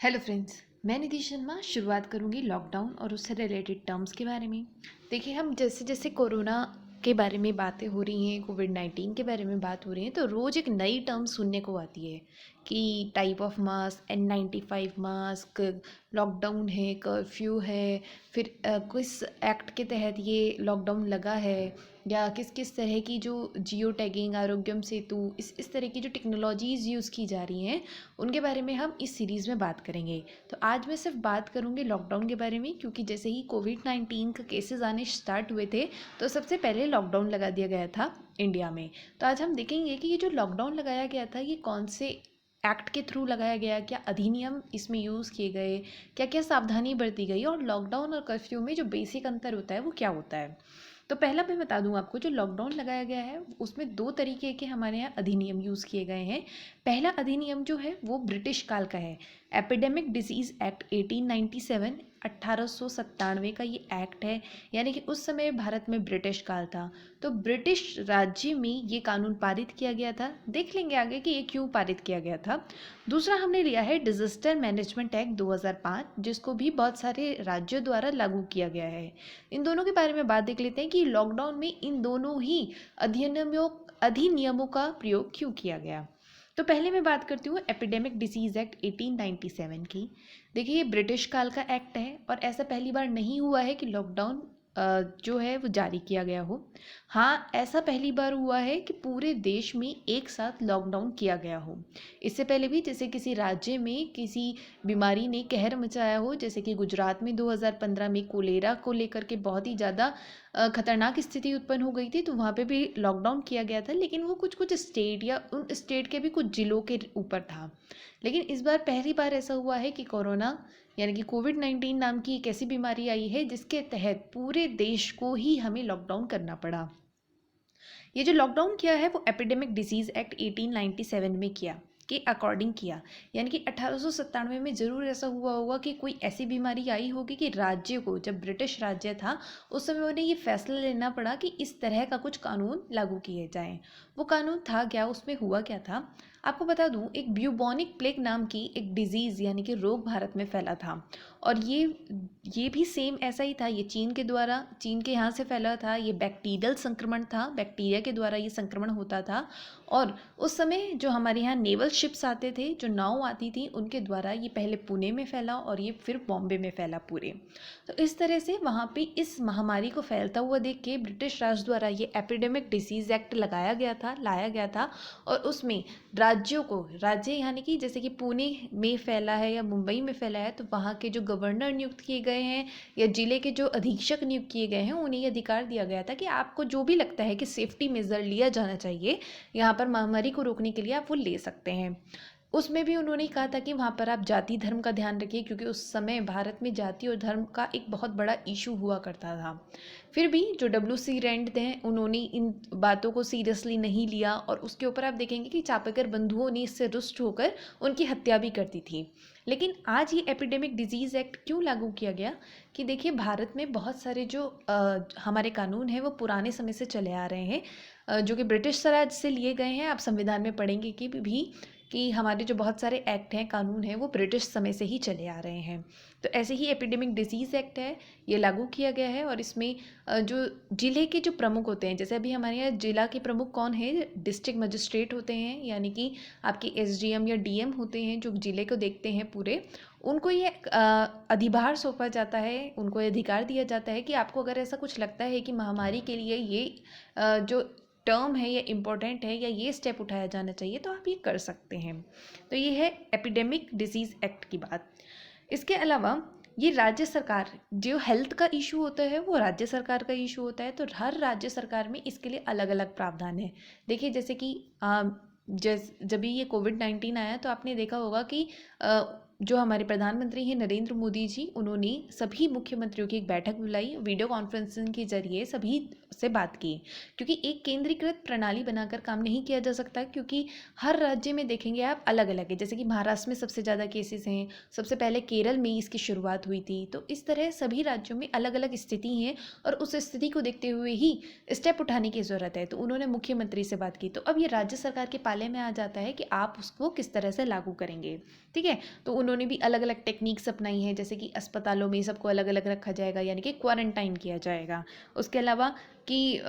Hello friends, मैं निधि शर्मा शुरुआत करूंगी लॉकडाउन और उससे रिलेटेड टर्म्स के बारे में। देखिए, हम जैसे जैसे कोरोना के बारे में बातें हो रही हैं, कोविड-19 के बारे में बात हो रही है, तो रोज़ एक नई टर्म सुनने को आती है कि type of mask, N95 mask, lockdown है, कर्फ्यू है, फिर किस एक्ट के तहत ये लॉकडाउन लगा है, या किस किस तरह की जो जियो टैगिंग, आरोग्यम सेतु, इस तरह की जो टेक्नोलॉजीज़ यूज़ की जा रही हैं, उनके बारे में हम इस सीरीज़ में बात करेंगे। तो आज मैं सिर्फ बात करूँगी लॉकडाउन के बारे में, क्योंकि जैसे ही कोविड-19 का केसेस आने स्टार्ट हुए थे, तो सबसे पहले लॉकडाउन लगा दिया गया था इंडिया में। तो आज हम देखेंगे कि ये जो लॉकडाउन लगाया गया था, ये कौन से एक्ट के थ्रू लगाया गया, क्या अधिनियम इसमें यूज़ किए गए, क्या क्या सावधानी बरती गई, और लॉकडाउन और कर्फ्यू में जो बेसिक अंतर होता है वो क्या होता है। तो पहला मैं बता दूं आपको, जो लॉकडाउन लगाया गया है उसमें दो तरीके के हमारे यहाँ अधिनियम यूज़ किए गए हैं। पहला अधिनियम जो है वो ब्रिटिश काल का है, एपिडेमिक डिजीज़ एक्ट 1897, 1897 का ये एक्ट है। यानी कि उस समय भारत में ब्रिटिश काल था, तो ब्रिटिश राज्य में ये कानून पारित किया गया था। देख लेंगे आगे कि ये क्यों पारित किया गया था। दूसरा हमने लिया है डिजास्टर मैनेजमेंट एक्ट 2005, जिसको भी बहुत सारे राज्यों द्वारा लागू किया गया है। इन दोनों के बारे में बात देख लेते हैं कि लॉकडाउन में इन दोनों ही अधिनियमों का प्रयोग क्यों किया गया। तो पहले मैं बात करती हूँ एपिडेमिक डिसीज़ एक्ट 1897 की। देखिए, ये ब्रिटिश काल का एक्ट है और ऐसा पहली बार नहीं हुआ है कि लॉकडाउन जो है वो जारी किया गया हो। हाँ, ऐसा पहली बार हुआ है कि पूरे देश में एक साथ लॉकडाउन किया गया हो। इससे पहले भी जैसे किसी राज्य में किसी बीमारी ने कहर मचाया हो, जैसे कि गुजरात में 2015 में कोलेरा को लेकर के बहुत ही ज़्यादा खतरनाक स्थिति उत्पन्न हो गई थी, तो वहाँ पे भी लॉकडाउन किया गया था, लेकिन वो कुछ कुछ स्टेट या उन स्टेट के भी कुछ ज़िलों के ऊपर था। लेकिन इस बार पहली बार ऐसा हुआ है कि कोरोना यानी कि कोविड-19 नाम की एक ऐसी बीमारी आई है जिसके तहत पूरे देश को ही हमें लॉकडाउन करना पड़ा। ये जो लॉकडाउन किया है वो एपिडेमिक डिसीज़ एक्ट 1897 में किया, के अकॉर्डिंग किया। यानी कि 1897 में ज़रूर ऐसा हुआ होगा कि कोई ऐसी बीमारी आई होगी कि राज्य को, जब ब्रिटिश राज्य था उस समय उन्हें ये फैसला लेना पड़ा कि इस तरह का कुछ कानून लागू किए जाएं। वो कानून था क्या, उसमें हुआ क्या था, आपको बता दूं। एक ब्यूबोनिक प्लेग नाम की एक डिजीज़ यानी कि रोग भारत में फैला था, और ये भी सेम ऐसा ही था। ये चीन के यहाँ से फैला था। ये बैक्टीरियल संक्रमण था, बैक्टीरिया के द्वारा ये संक्रमण होता था। और उस समय जो हमारे यहाँ नेवल शिप्स आते थे, जो नाव आती थी, उनके द्वारा ये पहले पुणे में फैला और ये फिर बॉम्बे में फैला पूरे। तो इस तरह से वहाँ पे इस महामारी को फैलता हुआ देख के ब्रिटिश राज द्वारा ये एपिडेमिक डिसीज़ एक्ट लाया गया था। और उसमें राज्य यानी कि जैसे कि पुणे में फैला है या मुंबई में फैला है, तो वहाँ के जो गवर्नर नियुक्त किए गए हैं या जिले के जो अधीक्षक नियुक्त किए गए हैं, उन्हें ये अधिकार दिया गया था कि आपको जो भी लगता है कि सेफ्टी मेजर लिया जाना चाहिए यहाँ पर महामारी को रोकने के लिए, आप वो ले सकते हैं। उसमें भी उन्होंने कहा था कि वहाँ पर आप जाति धर्म का ध्यान रखिए, क्योंकि उस समय भारत में जाति और धर्म का एक बहुत बड़ा इशू हुआ करता था। फिर भी जो WC रैंड थे, उन्होंने इन बातों को सीरियसली नहीं लिया, और उसके ऊपर आप देखेंगे कि चापाकर बंधुओं ने इससे रुष्ट होकर उनकी हत्या भी कर दी थी। लेकिन आज ये एपिडेमिक डिजीज़ एक्ट क्यों लागू किया गया, कि देखिए, भारत में बहुत सारे जो हमारे कानून हैं वो पुराने समय से चले आ रहे हैं, जो कि ब्रिटिश स्वराज से लिए गए हैं। आप संविधान में पढ़ेंगे कि हमारे जो बहुत सारे एक्ट हैं, कानून हैं, वो ब्रिटिश समय से ही चले आ रहे हैं। तो ऐसे ही एपिडेमिक डिसीज़ एक्ट है, ये लागू किया गया है। और इसमें जो जिले के जो प्रमुख होते हैं, जैसे अभी हमारे यहाँ जिला के प्रमुख कौन है, डिस्ट्रिक्ट मजिस्ट्रेट होते हैं, यानी कि आपके SDM या DM होते हैं, जो जिले को देखते हैं पूरे। उनको ये अधिभार सौंपा जाता है, उनको ये अधिकार दिया जाता है कि आपको अगर ऐसा कुछ लगता है कि महामारी के लिए ये जो टर्म है या इम्पोर्टेंट है या ये स्टेप उठाया जाना चाहिए, तो आप ये कर सकते हैं। तो ये है एपिडेमिक डिसीज़ एक्ट की बात। इसके अलावा ये राज्य सरकार, जो हेल्थ का इशू होता है वो राज्य सरकार का इशू होता है, तो हर राज्य सरकार में इसके लिए अलग अलग प्रावधान है। देखिए, जैसे कि जब भी ये कोविड-19 आया, तो आपने देखा होगा कि जो हमारे प्रधानमंत्री हैं नरेंद्र मोदी जी, उन्होंने सभी मुख्यमंत्रियों की एक बैठक बुलाई, वीडियो कॉन्फ्रेंसिंग के जरिए सभी से बात की, क्योंकि एक केंद्रीकृत प्रणाली बनाकर काम नहीं किया जा सकता, क्योंकि हर राज्य में देखेंगे आप अलग अलग है। जैसे कि महाराष्ट्र में सबसे ज़्यादा केसेस हैं, सबसे पहले केरल में इसकी शुरुआत हुई थी, तो इस तरह सभी राज्यों में अलग अलग स्थिति है, और उस स्थिति को देखते हुए ही स्टेप उठाने की ज़रूरत है। तो उन्होंने मुख्यमंत्री से बात की, तो अब ये राज्य सरकार के पाले में आ जाता है कि आप उसको किस तरह से लागू करेंगे। ठीक है, तो उन्होंने उन्होंने भी अलग अलग टेक्निक्स अपनाई हैं, जैसे कि अस्पतालों में सबको अलग अलग रखा जाएगा, यानी कि क्वारंटाइन किया जाएगा। उसके अलावा कि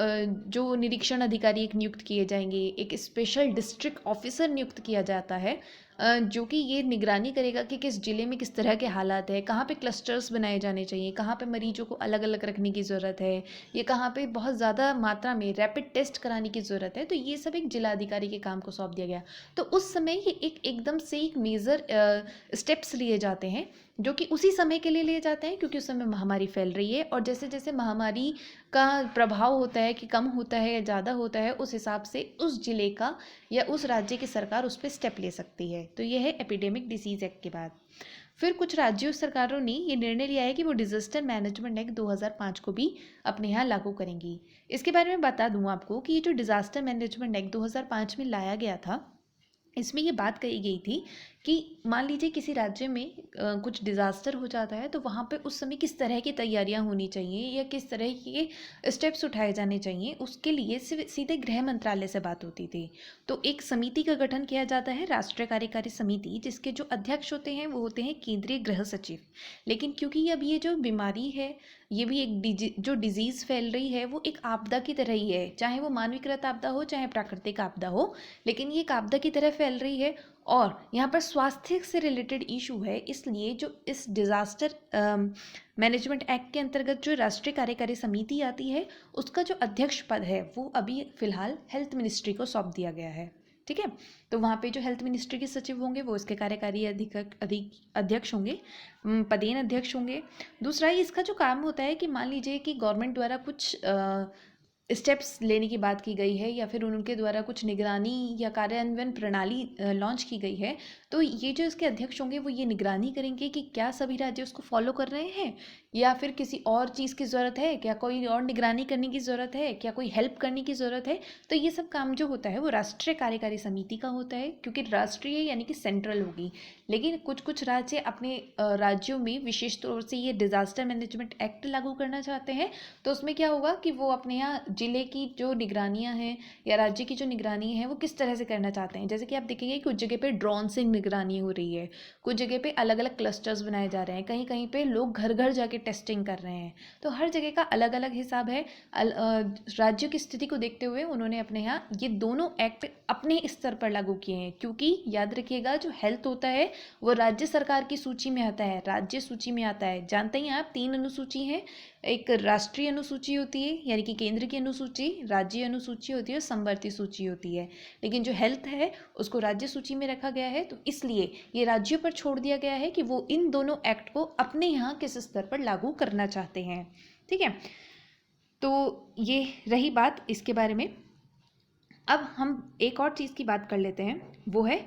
जो निरीक्षण अधिकारी एक नियुक्त किए जाएंगे, एक स्पेशल डिस्ट्रिक्ट ऑफिसर नियुक्त किया जाता है जो कि ये निगरानी करेगा कि किस ज़िले में किस तरह के हालात है, कहाँ पे क्लस्टर्स बनाए जाने चाहिए, कहाँ पे मरीजों को अलग अलग रखने की ज़रूरत है, ये कहाँ पे बहुत ज़्यादा मात्रा में रैपिड टेस्ट कराने की ज़रूरत है। तो ये सब एक जिलाधिकारी के काम को सौंप दिया गया। तो उस समय ये एकदम से एक मेजर स्टेप्स लिए जाते हैं, जो कि उसी समय के लिए लिए जाते हैं क्योंकि उस समय महामारी फैल रही है, और जैसे जैसे महामारी का प्रभाव होता है कि कम होता है या ज़्यादा होता है, उस हिसाब से उस जिले का या उस राज्य की सरकार उस पर स्टेप ले सकती है। तो यह है एपिडेमिक डिसीज़ एक्ट के बाद। फिर कुछ राज्यों सरकारों ने ये निर्णय लिया है कि वो डिजास्टर मैनेजमेंट एक्ट 2005 को भी अपने यहाँ लागू करेंगी। इसके बारे में बता दूँ आपको कि ये जो डिजास्टर मैनेजमेंट एक्ट 2005 में लाया गया था, इसमें ये बात कही गई थी कि मान लीजिए किसी राज्य में कुछ डिज़ास्टर हो जाता है, तो वहाँ पे उस समय किस तरह की तैयारियाँ होनी चाहिए या किस तरह के स्टेप्स उठाए जाने चाहिए, उसके लिए सीधे गृह मंत्रालय से बात होती थी। तो एक समिति का गठन किया जाता है, राष्ट्रीय कार्यकारी समिति, जिसके जो अध्यक्ष होते हैं वो होते हैं केंद्रीय गृह सचिव। लेकिन क्योंकि अब ये जो बीमारी है, ये भी एक जो डिजीज़ फैल रही है, वो एक आपदा की तरह ही है, चाहे वो मानवीकृत आपदा हो चाहे प्राकृतिक आपदा हो, लेकिन ये एक आपदा की तरह फैल रही है। और यहाँ पर स्वास्थ्य से रिलेटेड इशू है, इसलिए जो इस डिज़ास्टर मैनेजमेंट एक्ट के अंतर्गत जो राष्ट्रीय कार्यकारी समिति आती है, उसका जो अध्यक्ष पद है वो अभी फ़िलहाल हेल्थ मिनिस्ट्री को सौंप दिया गया है। ठीक है, तो वहाँ पे जो हेल्थ मिनिस्ट्री के सचिव होंगे वो इसके कार्यकारी अध्यक्ष होंगे, पदेन अध्यक्ष होंगे। दूसरा ही इसका जो काम होता है कि मान लीजिए कि गवर्नमेंट द्वारा कुछ स्टेप्स लेने की बात की गई है या फिर उनके द्वारा कुछ निगरानी या कार्यान्वयन प्रणाली लॉन्च की गई है, तो ये जो इसके अध्यक्ष होंगे वो ये निगरानी करेंगे कि क्या सभी राज्य उसको फॉलो कर रहे हैं या फिर किसी और चीज़ की ज़रूरत है, क्या कोई और निगरानी करने की ज़रूरत है, क्या कोई हेल्प करने की ज़रूरत है। तो ये सब काम जो होता है वो राष्ट्रीय कार्यकारी समिति का होता है, क्योंकि राष्ट्रीय यानी कि सेंट्रल होगी। लेकिन कुछ कुछ राज्य अपने राज्यों में विशेष तौर से ये डिज़ास्टर मैनेजमेंट एक्ट लागू करना चाहते हैं, तो उसमें क्या होगा कि वो अपने यहाँ जिले की जो निगरानियाँ हैं या राज्य की जो निगरानी है वो किस तरह से करना चाहते हैं। जैसे कि आप देखेंगे कुछ जगह पे ड्रोन से निगरानी हो रही है, कुछ जगह पे अलग अलग क्लस्टर्स बनाए जा रहे हैं, कहीं कहीं पे लोग घर घर जाके टेस्टिंग कर रहे हैं। तो हर जगह का अलग अलग हिसाब है। राज्यों की स्थिति को देखते हुए उन्होंने अपने यहाँ ये दोनों एक्ट अपने स्तर पर लागू किए हैं, क्योंकि याद रखिएगा जो हेल्थ होता है वो राज्य सरकार की सूची में आता है, राज्य सूची में आता है। जानते ही आप 3 अनुसूची हैं, एक राष्ट्रीय अनुसूची होती है यानी कि केंद्र की अनुसूची, राज्य अनुसूची होती है और समवर्ती सूची होती है। लेकिन जो हेल्थ है उसको राज्य सूची में रखा गया है, तो इसलिए ये राज्यों पर छोड़ दिया गया है कि वो इन दोनों एक्ट को अपने यहाँ किस स्तर पर लागू करना चाहते हैं। ठीक है, तो ये रही बात इसके बारे में। अब हम एक और चीज़ की बात कर लेते हैं, वो है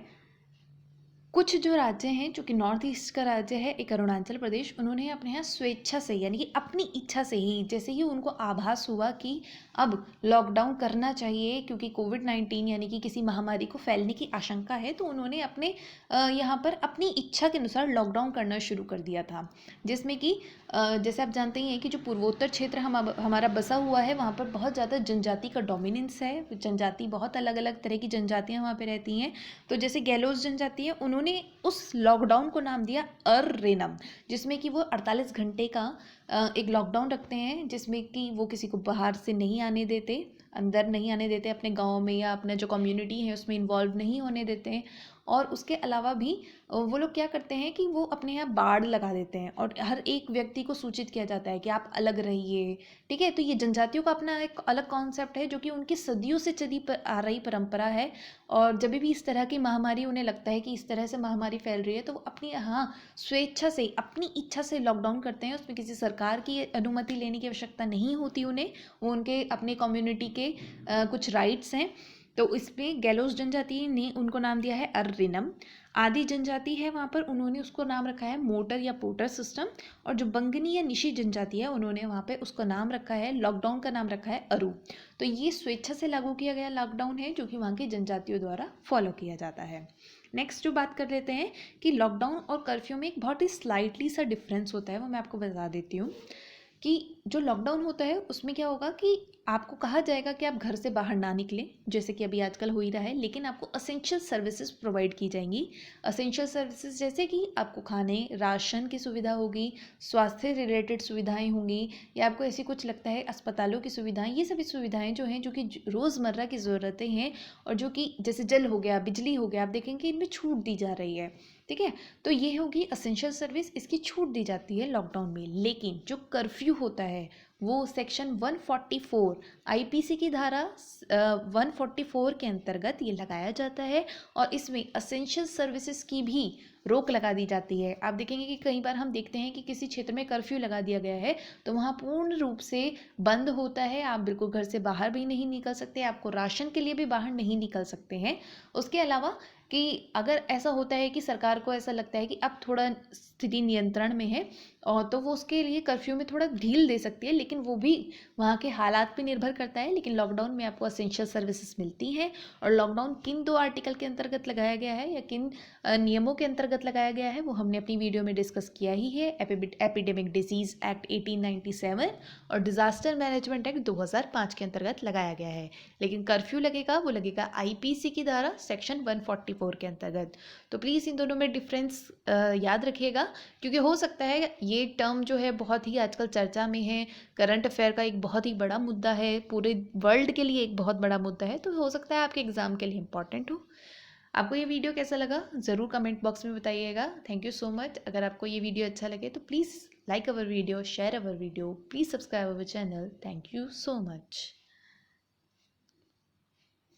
कुछ जो राज्य हैं, जो कि नॉर्थ ईस्ट का राज्य है, एक अरुणाचल प्रदेश, उन्होंने अपने यहाँ स्वेच्छा से यानी कि अपनी इच्छा से ही, जैसे ही उनको आभास हुआ कि अब लॉकडाउन करना चाहिए क्योंकि कोविड-19 यानी कि किसी महामारी को फैलने की आशंका है, तो उन्होंने अपने यहाँ पर अपनी इच्छा के अनुसार लॉकडाउन करना शुरू कर दिया था। जिसमें कि जैसे आप जानते ही हैं कि जो पूर्वोत्तर क्षेत्र हमारा बसा हुआ है, वहाँ पर बहुत ज़्यादा जनजाति का डोमिनेंस है। जनजाति बहुत अलग अलग तरह की जनजातियाँ वहाँ पर रहती हैं। तो जैसे गैलोस जनजाति है, उन्होंने उस लॉकडाउन को नाम दिया अर-रेनम, जिसमें कि वो 48 घंटे का एक लॉकडाउन रखते हैं, जिसमें कि वो किसी को बाहर से नहीं आने देते, अंदर नहीं आने देते, अपने गांव में या अपना जो कम्युनिटी है उसमें इन्वॉल्व नहीं होने देते हैं। और उसके अलावा भी वो लोग क्या करते हैं कि वो अपने यहाँ बाड़ लगा देते हैं और हर एक व्यक्ति को सूचित किया जाता है कि आप अलग रहिए। ठीक है, तो ये जनजातियों का अपना एक अलग कॉन्सेप्ट है, जो कि उनकी सदियों से चली आ रही परंपरा है। और जब भी इस तरह की महामारी उन्हें लगता है कि इस तरह से महामारी फैल रही है, तो वो अपनी यहाँ स्वेच्छा से, अपनी इच्छा से लॉकडाउन करते हैं। उसमें किसी सरकार की अनुमति लेने की आवश्यकता नहीं होती उन्हें, वो उनके अपने कम्युनिटी के कुछ राइट्स हैं। तो इसमें गैलोस जनजाति ने उनको नाम दिया है अर-रेनम। आदि जनजाति है वहाँ पर, उन्होंने उसको नाम रखा है मोटर या पोटर सिस्टम। और जो बंगनी या निशी जनजाति है, उन्होंने वहाँ पे उसका नाम रखा है, लॉकडाउन का नाम रखा है अरु। तो ये स्वेच्छा से लागू किया गया लॉकडाउन है, जो कि वहाँ की जनजातियों द्वारा फॉलो किया जाता है। नेक्स्ट जो बात कर लेते हैं कि लॉकडाउन और कर्फ्यू में एक बहुत ही स्लाइटली सा डिफरेंस होता है, वो मैं आपको बता देती हूँ। कि जो लॉकडाउन होता है उसमें क्या होगा कि आपको कहा जाएगा कि आप घर से बाहर ना निकलें, जैसे कि अभी आजकल हो ही रहा है, लेकिन आपको असेंशियल सर्विसेज प्रोवाइड की जाएंगी। असेंशियल सर्विसेज जैसे कि आपको खाने राशन की सुविधा होगी, स्वास्थ्य रिलेटेड सुविधाएं होंगी, या आपको ऐसी कुछ लगता है अस्पतालों की सुविधाएं, ये सभी सुविधाएं जो हैं जो कि रोज़मर्रा की ज़रूरतें हैं, और जो कि जैसे जल हो गया, बिजली हो गया, आप देखेंगे इनमें छूट दी जा रही है। ठीक है, तो ये होगी असेंशियल सर्विस, इसकी छूट दी जाती है लॉकडाउन में। लेकिन जो कर्फ्यू होता है वो सेक्शन 144 आईपीसी की धारा 144 के अंतर्गत ये लगाया जाता है, और इसमें असेंशियल सर्विसेज की भी रोक लगा दी जाती है। आप देखेंगे कि कई बार हम देखते हैं कि किसी क्षेत्र में कर्फ्यू लगा दिया गया है तो वहाँ पूर्ण रूप से बंद होता है, आप बिल्कुल घर से बाहर भी नहीं निकल सकते, आपको राशन के लिए भी बाहर नहीं निकल सकते हैं। उसके अलावा कि अगर ऐसा होता है कि सरकार को ऐसा लगता है कि अब थोड़ा स्थिति नियंत्रण में है, और तो वो उसके लिए कर्फ्यू में थोड़ा ढील दे सकती है, लेकिन वो भी वहाँ के हालात पे निर्भर करता है। लेकिन लॉकडाउन में आपको असेंशियल सर्विसेज मिलती हैं। और लॉकडाउन किन 2 आर्टिकल के अंतर्गत लगाया गया है या किन नियमों के अंतर्गत लगाया गया है वो हमने अपनी वीडियो में डिस्कस किया ही है। एपिडेमिक डिसीज एक्ट 1897 और डिजास्टर मैनेजमेंट एक्ट 2005 के अंतर्गत लगाया गया है। लेकिन कर्फ्यू लगेगा वो लगेगा आईपीसी की धारा सेक्शन 144 के अंतर्गत। तो प्लीज़ इन दोनों में डिफरेंस याद रखिएगा, क्योंकि हो सकता है ये टर्म जो है बहुत ही आजकल चर्चा में है, करंट अफेयर का एक बहुत ही बड़ा मुद्दा है, पूरे वर्ल्ड के लिए एक बहुत बड़ा मुद्दा है, तो हो सकता है आपके एग्जाम के लिए इंपॉर्टेंट हो। आपको ये वीडियो कैसा लगा ज़रूर कमेंट बॉक्स में बताइएगा। Thank you so much. अगर आपको ये वीडियो अच्छा लगे तो please like our video, share our video, please subscribe our channel. Thank you so much.